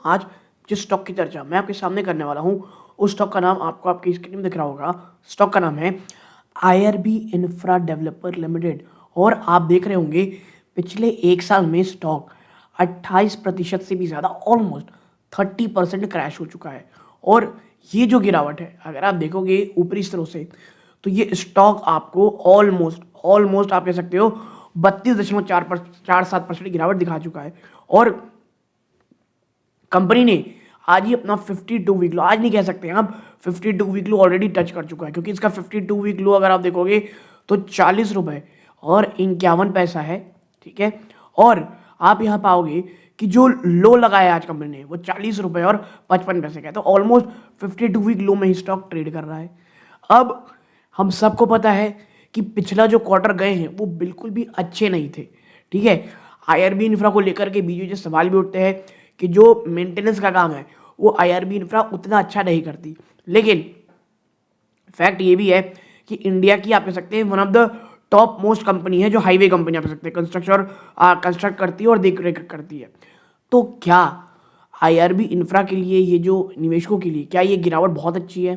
आज जिस स्टॉक की चर्चा मैं आपके सामने करने वाला हूँ, उस स्टॉक का नाम आपको आपकी स्क्रीन में दिख रहा होगा। स्टॉक का नाम है आईआरबी इंफ्रा डेवलपर लिमिटेड और आप देख रहे होंगे पिछले 1 साल में स्टॉक 28% से भी ज़्यादा ऑलमोस्ट 30% क्रैश हो चुका है। और ये जो गिरावट है, अगर आप देखोगे ऊपरी स्तरों से, तो ये स्टॉक आपको ऑलमोस्ट ऑलमोस्ट आप कह सकते हो 32.47% गिरावट दिखा चुका है। और कंपनी ने आज ही अपना 52 वीक लो, आज नहीं कह सकते हैं आप, 52 वीक लो ऑलरेडी टच कर चुका है, क्योंकि इसका 52 वीक लो अगर आप देखोगे तो 40 रुपए और 51 पैसा है। ठीक है, और आप यहाँ पाओगे कि जो लो लगाया आज कंपनी ने वो 40 रुपए और 55 पैसे का है, तो ऑलमोस्ट 52 वीक लो में ही स्टॉक ट्रेड कर रहा है। अब हम सबको पता है कि पिछला जो क्वार्टर गए हैं वो बिल्कुल भी अच्छे नहीं थे। ठीक है, आईआरबी इंफ्रा को लेकर के बीच में सवाल भी उठते हैं कि जो मेंटेनेंस का काम है वो आईआरबी इंफ्रा उतना अच्छा नहीं करती। लेकिन फैक्ट ये भी है कि इंडिया की आप कह सकते हैं one of the top most company है, जो हाईवे कंपनी आप कह सकते हैं, कंस्ट्रक्ट करती है और देख रेख करती है। तो क्या आईआरबी इंफ्रा के लिए, ये जो निवेशकों के लिए, क्या ये गिरावट बहुत अच्छी है?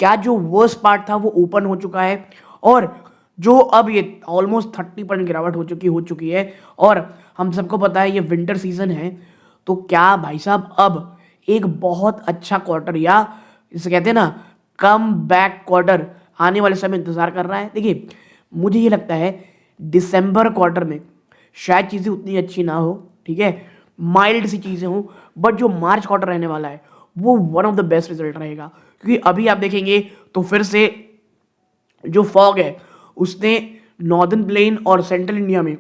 क्या जो वर्स्ट पार्ट था वो ओपन हो चुका है? और जो अब ये ऑलमोस्ट 30% गिरावट हो चुकी है और हम सबको पता है ये विंटर सीजन है, तो क्या भाई साहब अब एक बहुत अच्छा क्वार्टर, या इसे कहते हैं ना कम बैक क्वार्टर, आने वाले समय इंतजार कर रहा है? देखिए, मुझे ये लगता है दिसंबर क्वार्टर में शायद चीज़ें उतनी अच्छी ना हो। ठीक है, माइल्ड सी चीज़ें हों, बट जो मार्च क्वार्टर रहने वाला है वो one of the best result रहेगा, क्योंकि अभी आप देखेंगे तो फिर से जो फॉग है उसने नॉर्दर्न प्लेन और सेंट्रल इंडिया में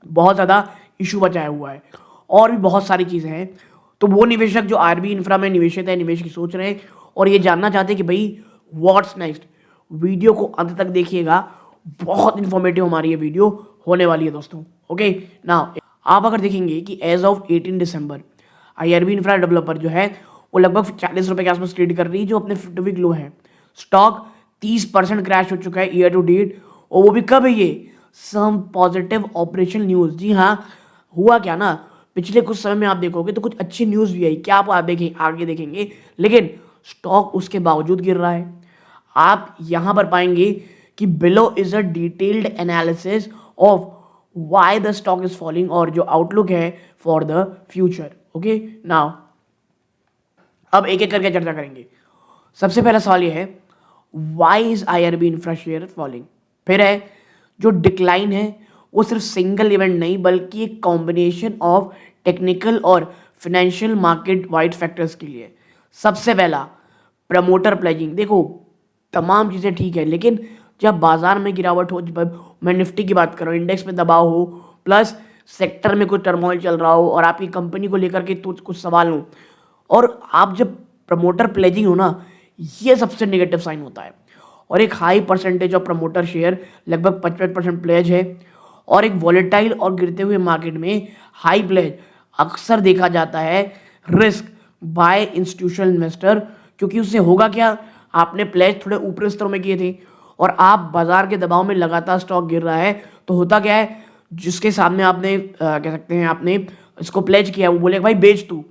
बहुत ज़्यादा इशू बचाया हुआ है, और भी बहुत सारी चीज़ें हैं। तो वो निवेशक जो आरबी इंफ्रा में निवेशित है, निवेश की सोच रहे हैं और ये जानना चाहते हैं कि भाई व्हाट्स नेक्स्ट, वीडियो को अंत तक देखिएगा, बहुत इंफॉर्मेटिव हमारी ये वीडियो होने वाली है दोस्तों। ओके, नाउ आप अगर देखेंगे कि एज ऑफ 18 दिसंबर आईआरबी इंफ्रा डेवलपर जो है वो लगभग 40 रुपए के आसपास ट्रेड कर रही है, जो अपने 50 वीक लो है। स्टॉक 30% क्रैश हो चुका है ईयर टू डेट, और वो भी कब है ये? Some positive operational news. जी हाँ, हुआ क्या ना, पिछले कुछ समय में आप देखोगे तो कुछ अच्छी न्यूज़ भी आई, क्या आप आगे देखेंगे, लेकिन स्टॉक उसके बावजूद गिर रहा है। आप यहाँ पर पाएंगे कि below is a detailed analysis of why the stock is falling, और जो आउटलुक है for the future. Okay, now अब एक एक करके चर्चा करेंगे। सबसे पहला सवाल ये है, why is IRB infra share falling? फिर है जो डिक्लाइन है वो सिर्फ सिंगल इवेंट नहीं बल्कि एक कॉम्बिनेशन ऑफ टेक्निकल और फाइनेंशियल मार्केट वाइड फैक्टर्स के लिए। सबसे पहला प्रमोटर प्लेजिंग। देखो, तमाम चीज़ें ठीक है, लेकिन जब बाजार में गिरावट हो, जब मैं निफ्टी की बात कर रहा हूँ, इंडेक्स में दबाव हो, प्लस सेक्टर में कुछ टर्मोइल चल रहा हो और आपकी कंपनी को लेकर के कुछ सवाल हो, और आप जब प्रमोटर प्लेजिंग हो ना, ये सबसे नेगेटिव साइन होता है। और एक high percentage of promoter share, लगभग 55% प्लेज है, और एक वॉलेटाइल और गिरते हुए मार्केट में हाई प्लेज अक्सर देखा जाता है रिस्क बाय इंस्टीट्यूशनल इन्वेस्टर, क्योंकि उससे होगा क्या, आपने प्लेज थोड़े ऊपरी स्तरों में किए थे और आप बाजार के दबाव में लगातार स्टॉक गिर रहा है, तो होता क्या है, जिसके सामने आपने कह सकते हैं आपने इसको प्लेज किया, वो बोलेगा भाई बेच तू,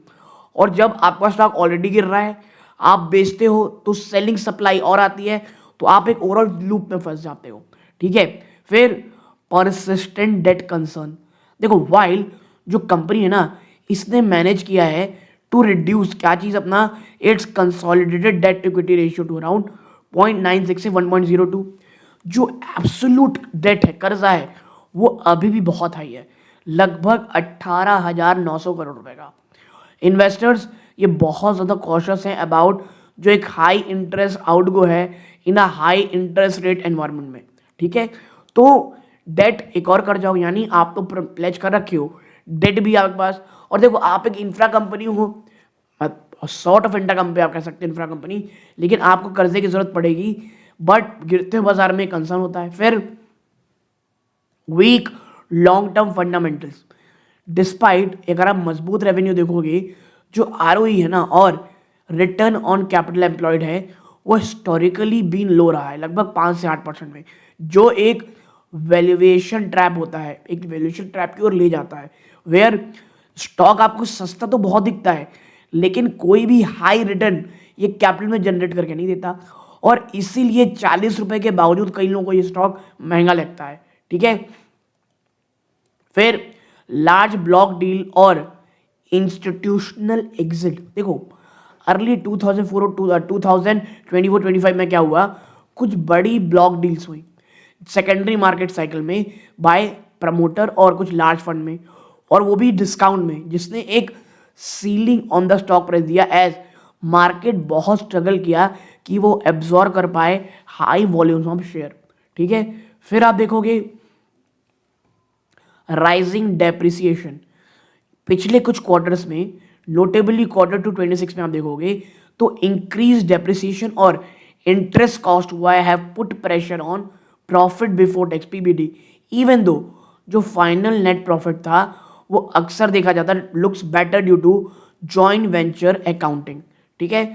और जब आपका स्टॉक ऑलरेडी गिर रहा है आप बेचते हो तो सेलिंग सप्लाई और आती है, तो आप एक ओवरऑल लूप में फंस जाते हो। ठीक है, फिर परसिस्टेंट डेट कंसर्न। देखो, वाइल जो कंपनी है ना, इसने मैनेज किया है टू रिड्यूस क्या चीज अपना, it's consolidated debt to equity ratio to around 0.96 से 1.02। जो एब्सोल्यूट डेट है, कर्जा है, वो अभी भी बहुत हाई है, लगभग 18,900 करोड़ रुपए का। इन्वेस्टर्स ये बहुत ज़्यादा कॉशियस हैं अबाउट जो एक हाई इंटरेस्ट आउटगो है in a high interest rate environment में। ठीक है, तो डेट एक और कर जाओ, यानी आप तो प्लेज कर रखे हो, डेट भी आपके पास, और देखो आप एक इंफ्रा कंपनी हो, सॉर्ट ऑफ इंफ्रा कंपनी आप कह सकते हैं, इंफ्रा कंपनी, लेकिन आपको कर्जे की जरूरत पड़ेगी, बट गिरते हुए बाजार में कंसर्न होता है। फिर weak long term fundamentals, despite अगर आप मजबूत रेवेन्यू देखोगे, जो आरओई है ना और रिटर्न ऑन कैपिटल एम्प्लॉयड है, वो हिस्टोरिकली बीन लो रहा है, लगभग 5 से 8% में, जो एक वैल्यूएशन ट्रैप होता है, एक वैल्यूएशन ट्रैप की ओर ले जाता है, वेयर स्टॉक आपको सस्ता तो बहुत दिखता है, लेकिन कोई भी हाई रिटर्न ये कैपिटल में जनरेट करके नहीं देता, और इसीलिए 40 रुपए के बावजूद कई लोगों को ये स्टॉक महंगा लगता है। ठीक है, फिर लार्ज ब्लॉक डील और इंस्टीट्यूशनल एग्जिट। देखो अर्ली 2004 और 2024-25 में क्या हुआ, कुछ बड़ी ब्लॉक डील्स हुई सेकेंडरी मार्केट साइकिल में बाय प्रमोटर और कुछ लार्ज फंड में, और वो भी डिस्काउंट में, जिसने एक ceiling on the stock price दिया, एज मार्केट बहुत स्ट्रगल किया कि वो एब्जॉर्ब कर पाए हाई वॉल्यूम्स ऑफ शेयर। ठीक है, फिर आप देखोगे राइजिंग डेप्रिसिएशन। पिछले कुछ क्वार्टर्स में, नोटेबली क्वार्टर टू 26 में आप देखोगे तो इंक्रीज डेप्रिसिएशन और इंटरेस्ट कॉस्ट हुआ है, have put pressure on profit before tax PBT, even though जो फाइनल नेट प्रॉफिट था वो अक्सर देखा जाता है looks better due to joint venture accounting. ठीक है,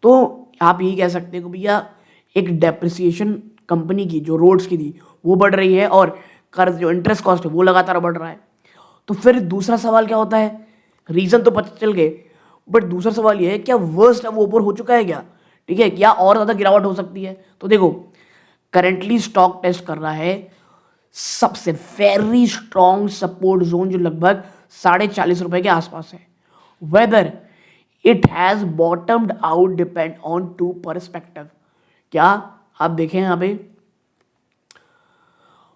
तो आप यही कह सकते हैं कि भैया एक डेप्रिसिएशन कंपनी की जो रोड्स की थी वो बढ़ रही है, और कर्ज जो इंटरेस्ट कॉस्ट है वो लगातार बढ़ रहा है। तो फिर दूसरा सवाल क्या होता है, रीजन तो पता चल गए, बट दूसरा सवाल ये है क्या वर्स्ट अब ऊपर हो चुका है क्या? ठीक है, क्या और ज्यादा गिरावट हो सकती है? तो देखो करेंटली स्टॉक टेस्ट कर रहा है सबसे वेरी स्ट्रॉन्ग सपोर्ट जोन जो लगभग 40.5 रुपए के आसपास है। Whether it has bottomed out depend on two perspective. क्या आप देखें यहां पे,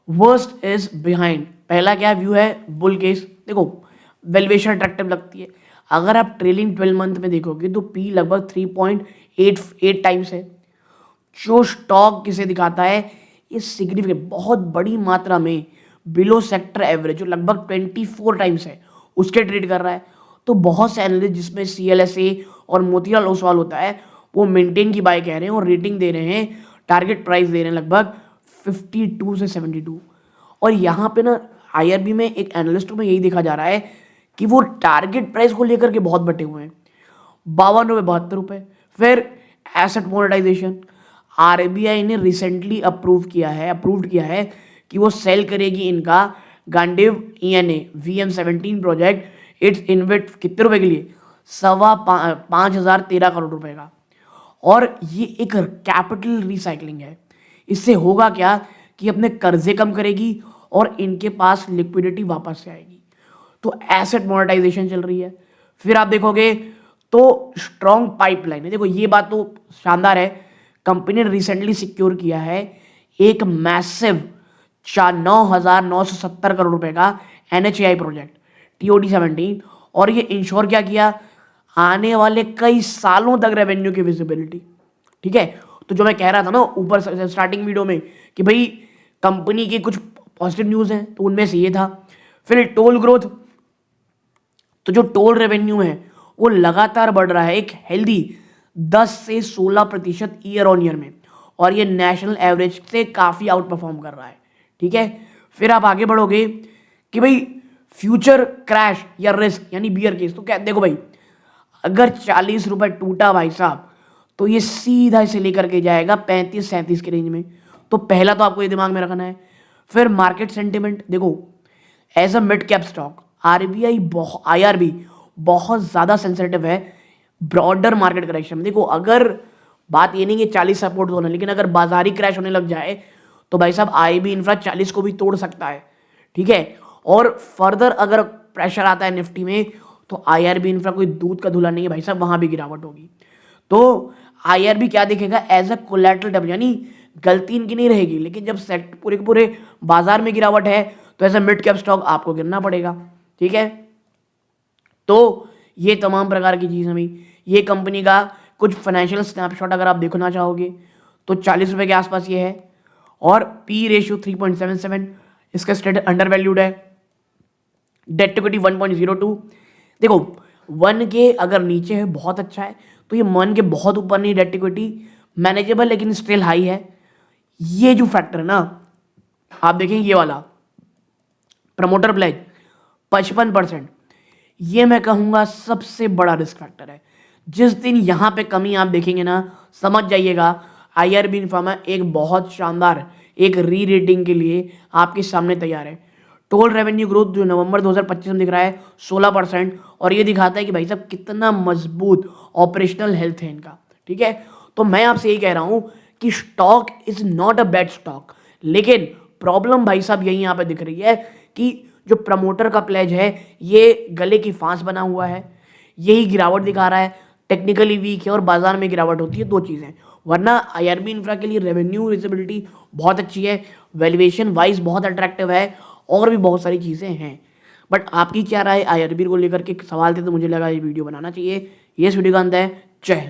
वर्स्ट इज बिहाइंड। पहला क्या व्यू है, बुल केस। देखो वैल्यूएशन अट्रैक्टिव लगती है, अगर आप ट्रेलिंग 12 मंथ में देखोगे तो पी लगभग 3.88 टाइम्स है, जो स्टॉक किसे दिखाता है, ये सिग्निफिकेंट बहुत बड़ी मात्रा में बिलो सेक्टर एवरेज जो लगभग 24 टाइम्स है उसके ट्रेड कर रहा है। तो बहुत से एनालिस्ट जिसमें CLSA और मोतीलाल ओसवाल होता है वो मेंटेन की बाय कह रहे हैं और रेटिंग दे रहे हैं, टारगेट प्राइस दे रहे हैं लगभग 52 से 72। और यहाँ पे ना IRB में एक एनालिस्ट में यही देखा जा रहा है कि वो टारगेट प्राइस को लेकर के बहुत बटे हुए हैं, 52 रुपये 72 रुपये। फिर एसेट मोनेटाइजेशन, RBI ने रिसेंटली अप्रूव्ड किया है कि वो सेल करेगी इनका Gandiv ENA VM17 project, it's invest कितने रुपए के लिए, 5,513 करोड़ रुपए का। और ये एक कैपिटल रिसाइकलिंग है, इससे होगा क्या कि अपने कर्जे कम करेगी और इनके पास लिक्विडिटी वापस से आएगी। तो एसेट मोनेटाइजेशन चल रही है। फिर आप देखोगे तो स्ट्रॉन्ग पाइपलाइन है। देखो ये बात तो शानदार है, कंपनी ने रिसेंटली सिक्योर किया है एक मैसिव 9,970 करोड़ रुपए का NHAI प्रोजेक्ट TOD17, और ये इंश्योर क्या किया, आने वाले कई सालों तक रेवेन्यू की विजिबिलिटी। ठीक है, तो जो मैं कह रहा था ना ऊपर स्टार्टिंग वीडियो में कि भाई कंपनी के कुछ पॉजिटिव न्यूज़ हैं, तो उनमें से ये था। फिर टोल ग्रोथ, तो जो टोल रेवेन्यू है वो लगातार बढ़ रहा है एक हेल्दी 10 से 16% ईयर ऑन ईयर में, और ये नेशनल एवरेज से काफ़ी आउट परफॉर्म कर रहा है। ठीक है, फिर आप आगे बढ़ोगे कि भाई फ्यूचर क्रैश या रिस्क यानी बियर केस, तो क्या देखो भाई अगर 40 रुपए टूटा भाई साहब तो ये सीधा इसे लेकर के जाएगा 35-37 के रेंज में। तो पहला तो आपको ये दिमाग में रखना है। फिर मार्केट सेंटिमेंट, देखो as a mid cap stock IRB बहुत ज़्यादा सेंसिटिव है ब्रॉडर मार्केट करेक्शन में। देखो अगर बात ये नहीं कि 40 सपोर्ट जोन है, लेकिन अगर बाजारी क्रैश होने लग जाए तो भाई साहब IB इंफ्रा 40 को भी तोड़ सकता है। ठीक है, और फर्दर अगर प्रेशर आता है निफ्टी में तो IRB इंफ्रा कोई दूध का धुला नहीं है भाई साहब, वहां भी गिरावट होगी। तो IRB क्या देखेगा, एज अ कोलैटरल डेब्ट, यानी गलती इनकी नहीं रहेगी, लेकिन जब सेक्टर पूरे के पूरे बाजार में गिरावट है तो as a mid cap stock आपको गिरना पड़ेगा। ठीक है, तो ये तमाम प्रकार की चीज़ हमें, ये कंपनी का कुछ फाइनेंशियल स्नैपशॉट अगर आप देखना चाहोगे तो 40 रुपए के आसपास ये है, और P रेशियो 3.77, इसका स्टेट अंडर वैल्यूड है, डेट टू इक्विटी 1.02। देखो 1 के अगर नीचे है बहुत अच्छा है, तो ये 1 के बहुत ऊपर नहीं, डेट इक्विटी मैनेजेबल लेकिन स्टिल हाई है। ये जो फैक्टर है ना, आप देखेंगे ये वाला प्रमोटर प्लेज 55%, ये मैं कहूँगा सबसे बड़ा रिस्क फैक्टर है। जिस दिन यहाँ पे कमी आप देखेंगे ना, समझ जाइएगा IRB इन्फर्मा एक बहुत शानदार एक री रेटिंग के लिए आपके सामने तैयार है। टोटल रेवेन्यू ग्रोथ जो नवंबर 2025 में दिख रहा है 16%, और ये दिखाता है कि भाई साहब कितना मजबूत ऑपरेशनल हेल्थ है इनका। ठीक है, तो मैं आपसे यही कह रहा हूं कि stock is not a bad stock, लेकिन प्रॉब्लम भाई साहब यही यहाँ पे दिख रही है कि जो प्रमोटर का प्लेज है ये गले की फांस बना हुआ है, यही गिरावट दिखा रहा है, टेक्निकली वीक है और बाजार में गिरावट होती है, दो चीज़ें। वरना आईआरबी इंफ्रा के लिए रेवेन्यू विजिबिलिटी बहुत अच्छी है, वैल्यूएशन वाइज बहुत अट्रैक्टिव है, और भी बहुत सारी चीज़ें हैं। बट आपकी क्या राय आईआरबी को लेकर के सवाल थे, तो मुझे लगा ये वीडियो बनाना चाहिए। ये इस वीडियो का अंत है। जय हिंद।